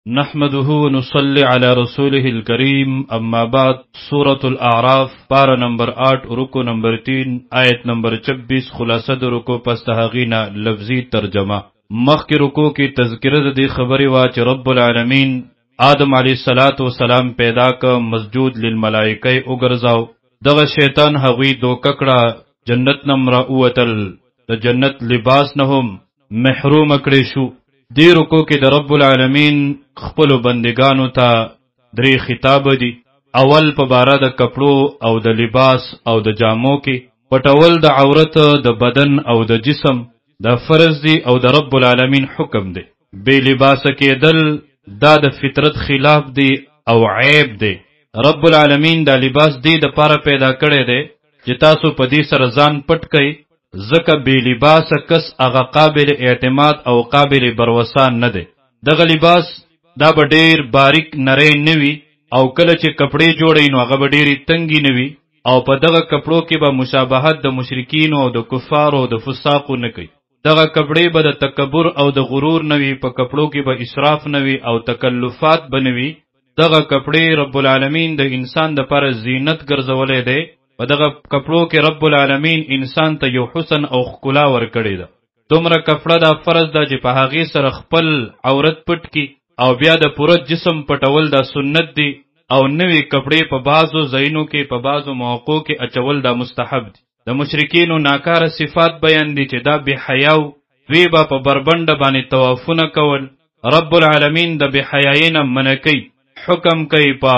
نحمده ونصلي على رسوله الكريم اما بعد سورة الاعراف پارا نمبر 8 رکو نمبر 3 آیت نمبر 26 خلاصه د رکو پس تهغینا لفظی ترجمه مخک رکو کی تذکرہ دی خبری وا چې رب العالمین آدم علیہ الصلات والسلام پیدا ک مسجود للملائکه وګرځاو دغه شیطان هغوی دوککړه جنت نمرا اوتل د جنت لباس نهم محروم کړي شو دی رکو کې د رب العالمین خپل بندگانو ته درې خطاب دي. اول په باره د کپړو او د لباس او د جامو کې پټول د عورت د بدن او د جسم د فرض دي او د رب العالمین حکم دی. بے لباس کېدل دا د فطرت خلاف دی او عیب دی. رب العالمین دا لباس دی د پاره پیدا کړی دی چې تاسو په دې سره ځان پټ کړئ زکه بی لباس کس اغا قابل اعتماد او قابل بروسان نه دی. دغه لباس دا به ډیر باریک نری نوي او کله چې کپڑے جوړی نو هغه به ډیری تنګي نوي او په دغه کپړو کې به مشابهت د مشرکین او د کفار او د فساقو نه کوي. دغه کپڑے به د تکبر او د غرور نوي، په کپړو کې به اسراف نوي او تکلفات بنوي. دغه کپڑے رب العالمین د انسان د پر زینت ګرځولې دی. په دغه کپړو کې رب العالمین انسان ته یو حسن او ښکلا ورکړی ده. دومره کپړه دا فرض ده چې په هغې سره خپل عورت پټ کی او بیا د پوره جسم پټول دا سنت دی او نوی کپړې په بعضو ځایونو کې په بعضو موقعو کې اچول دا مستحب دی. د مشرکینو ناکاره صفات بیان دي چې دا بې حیاو دوی به په بربنډه باندې طوافونه کول. رب العالمین د بې حیایۍ نه منع کوي، حکم کوي په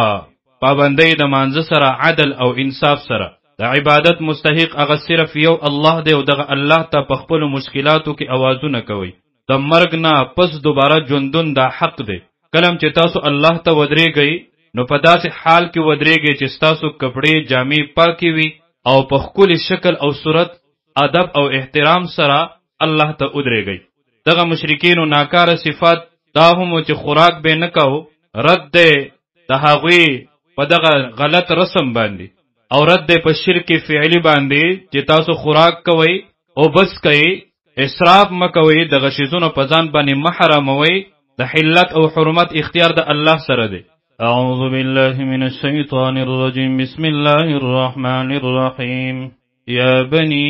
پابندۍ د مانځه سره عدل او انصاف سره. د عبادت مستحق هغه صرف یو الله دی او دغه الله ته په خپلو مشکلاتو کې اوازونه کوي. د مرګ نه پس دوباره ژوندون دا حق دی. کلم چې تاسو الله ته ودرېږئ نو په داسې حال کې ودرېږئ چې ستاسو کپړې جامې پاکې وي او په ښکلي شکل او صورت ادب او احترام سره الله ته ودرېږئ. دغه مشرکینو ناکاره صفات دا هم چې خوراک به نه کوو، رد دی د هغوی په دغه غلط رسم باندې او رد په شرک فعلی باندې چې تاسو خوراک کوئ او بس کوئ، اسراف مکوئ، دغه شیزونو په ځان باندې محرموئ. د حلت او حرمت اختیار د الله سره دی. اعوذ بالله من الشیطان الرجیم بسم الله الرحمن الرحیم یا بنی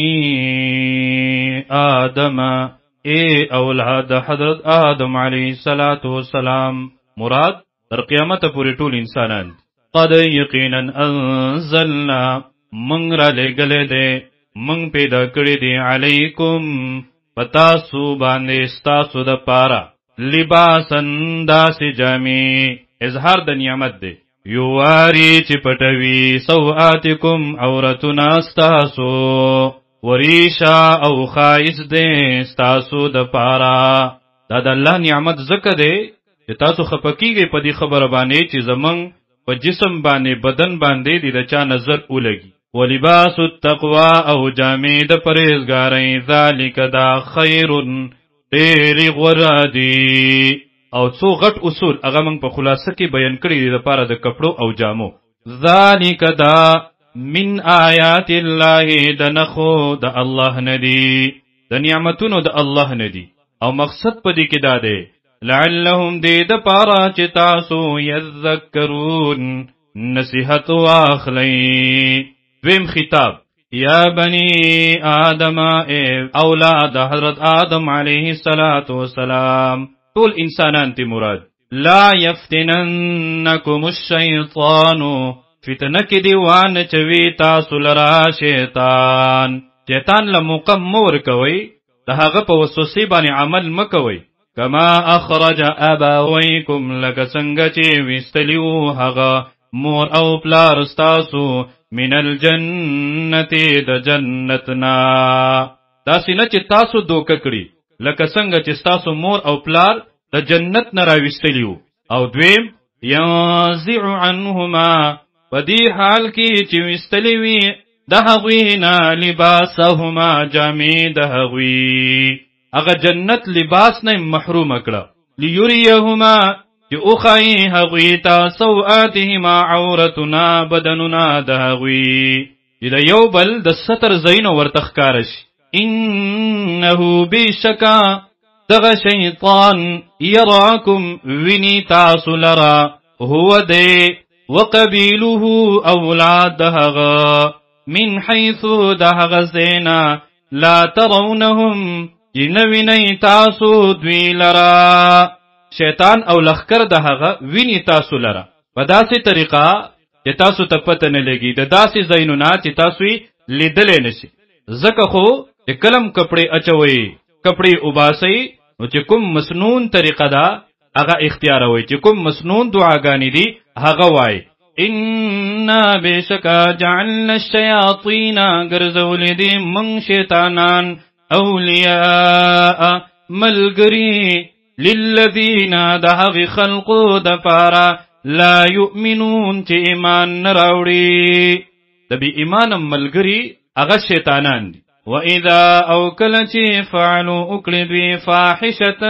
آدم اے اولاد حضرت آدم علیہ السلام مراد تر قیامت پورې ټول انسانان قد یقینا انزلنا منگ را لگلے دے منگ پیدا کری دی علیکم پتاسو باندے استاسو دا پارا لباسن داس جامی اظہار د نعمت دے یواری چی پٹوی سوآتکم عورتنا استاسو وریشا او خائص دے استاسو دا پارا دا دا اللہ نعمت ذکر دے چی تاسو خپکی گئی پا دی خبر بانے چی زمنگ په جسم باندې بدن باندې د چا نظر ولګي. ولباس التقوا او جامې د پرهیزګارۍ ذالک دا خیر ډېر غوره دي. او څو غټ اصول هغه موږ په خلاصه کې بیان کړي دي لپاره د کپړو او جامو. ذالک دا من آیات الله د نخو د الله ندی، د نعمتونو د الله ندی او مقصد په دې کې دا دی لعلهم دې د پارا چې تاسو یذکرون نصیحت واخلی. دویم خطاب یا بنی آدم اے اولاد حضرت آدم علیہ السلام ټول انسانان تی مراد. لا یفتننکم الشیطان فتنه کې دی وان چوي تاسو لرا شیطان لموقع مور کوي د هغه په وسوسې باندې عمل مکوي. کما اخرج ابویکم لکه څنګه چې ویستلیو هغه مور او پلار ستاسو من الجنت د جنتنا داسې نه چې تاسو دوکه کړي لکه څنګه چې ستاسو مور او پلار د جنت نه راویستلیو. او دویم ینزع عنهما په دې حال کې چې ویستلی وي د هغوی نه لباسهما جامې د هغوی اغا جنت لباس نه محروم کړه. لیریهما چې اوخی هغوی تا سوآتهما عورتنا بدننا د هغوی چې د یو بل د ستر زینو ورته ښکاره شي. انه بشکا دغه شیطان یراکم وینی تاسو لرا هو دی وقبیله اولاد دهغه من حیث دهغه زینا لا ترونهم جنوینی تاسو دوی لرا شیطان او لخکر دهغه وینی تاسو لرا په داسې طریقه چې تاسو ته پته نه لګي د داسې ځایونه چې تاسو یې لیدلی نشي ځکه خو چې کلم کپړې اچوئ کپړې وباسئ نو چې کوم مسنون طریقه ده هغه اختیاروئ چې کوم مسنون دعاګانې دي هغه وایي انا بشکا جعلنا الشیاطین ګرځولې دي موږ شیطانان اولیاء ملګري للذین د هغې خلقو دپاره لا یؤمنون چې ایمان نه راوړي د بې ایمانه ملګري هغه شیطانان دي وَإِذَا او کله چې فعلوا وکړي دوی فاحشة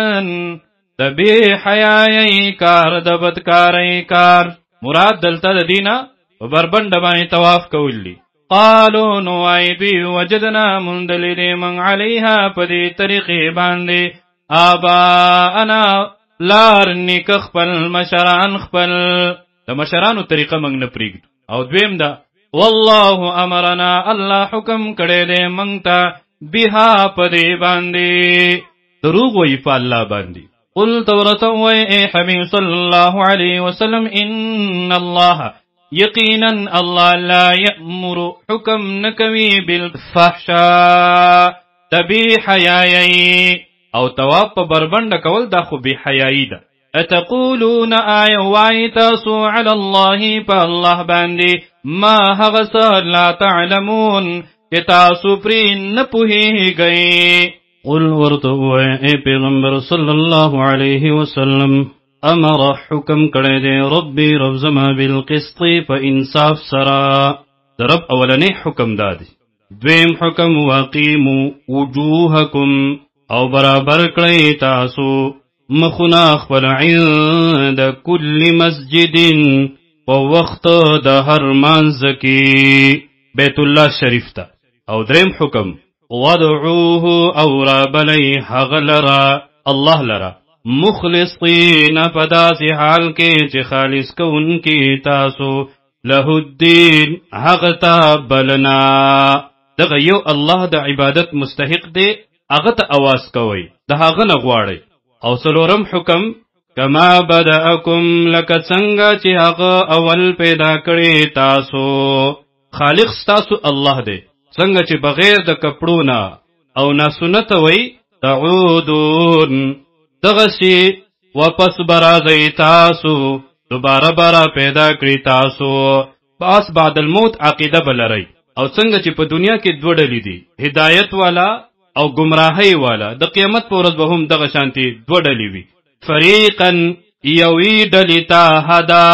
د بې حیایۍ کار د بدکارۍ کار مراد دلته د دینه په بربنډه باندې طواف کول دي قالو نو وایي دوی وجدنا موندلې دي موږ علیها په دې طریقې باندې آباءنا لار نیکه خپل مشران خپل د مشرانو طریقه موږ نه پرېږدو او دویم ده والله امرنا الله حکم کړی دی موږ ته بها په دې باندې دروغ وایي په الله باندې قل ورته وایي ای حبیب صلی الله علیه وسلم ان الله یقینا الله لا یأمر حکم نکوي بالفحشاء د بې حیایۍ او تواب په بربنډه کول دا خو بې حیایي ده اتقولون آیا وایي تاسو علی الله په الله باندې ما هغه څه لا تعلمون چې تاسو پرې نه پوهیږئ قل ورته وایي ای پیغمبر صلی الله علیه وسلم امر حکم کړی دی ربي رب زما بالقسط په انصاف سره د رب اولنی حکم دادی دویم حکم واقیمو وجوهکم او برابر کړی تاسو مخونه خپل عند کل مسجد په وخت د هر منځ کې بیت الله شریف ته او دریم حکم ودعوه او رابلی هغه لرا الله لرا مخلصین په داسې حال کې چې خالص کوونکي تاسو له الدین هغه ته بلنا دغه یو الله د عبادت مستحق دی هغه ته اواز کوئ د هغه نه غواړئ او څلورم حکم کما بدأکم لکه څنګه چې هغه اول پیدا کړی تاسو خالق ستاسو الله دی څنګه چې بغیر د کپړو نه او ناسنت وی تعودون دغسی واپس برازی تاسو دوباره برا پیدا کړی تاسو باس بعد الموت عقیده بلری او څنګه چې په دنیا کې دوه ډلې دي هدایت والا او گمراهی والا د قیامت په ورځ به هم دغه شانتي دوه ډلې وي فریقا یوی ډلې ته هدا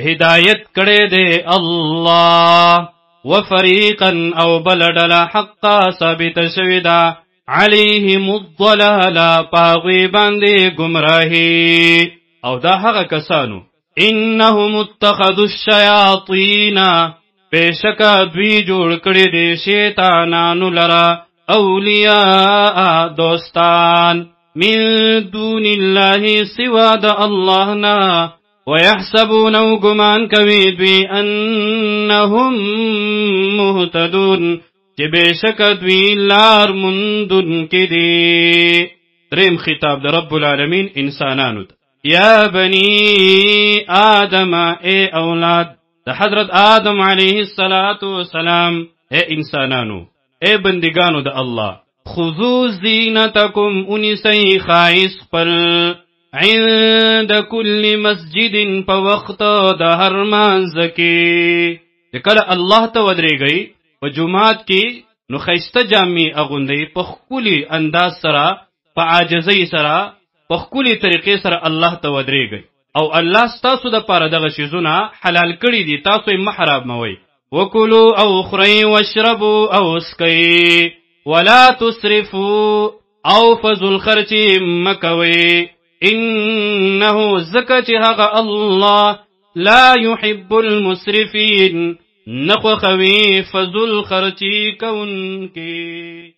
هدایت کړی دی الله وفریقا او بل ډله حقا ثابت شوی ده علیهم الضلاله پاغوی باندې گمراهی او دا هغه کسانو انهم اتخذوا الشیاطین بشکا دوی جوړ کړی دي شیطانانو لرا اولیاء دوستان من دون الله سوا د الله نه ويحسبون گمان کوي دوی انهم مهتدون چې بشک دوی لار مندون کې دي دریم خطاب د رب العالمین انسانانو ته یا بنی آدم اے اولاد د حضرت آدم علیه السلام اے انسانانو اے بندگانو د الله خذو زینتکم انسی خائص پل عند کل مسجد په وخت د هر مانځ کې کله الله ته ودرېږئ په جمعات کې نو خیسته جامې اغوندئ په ښکلي انداز سره په عاجزۍ سره په ښکلي طریقې سره الله ته ودرېږئ او الله ستاسو دپاره دغه شیزونه حلال کړي دي تاسو یې مه حراموئ وکلوا او خورئ واشربوا او اسکئ ولا تسرفوا او فضل خرچ مه کوئ انه زکه چې هغه الله لا يحب المسرفين نخوخوی فضل خرچی کون کی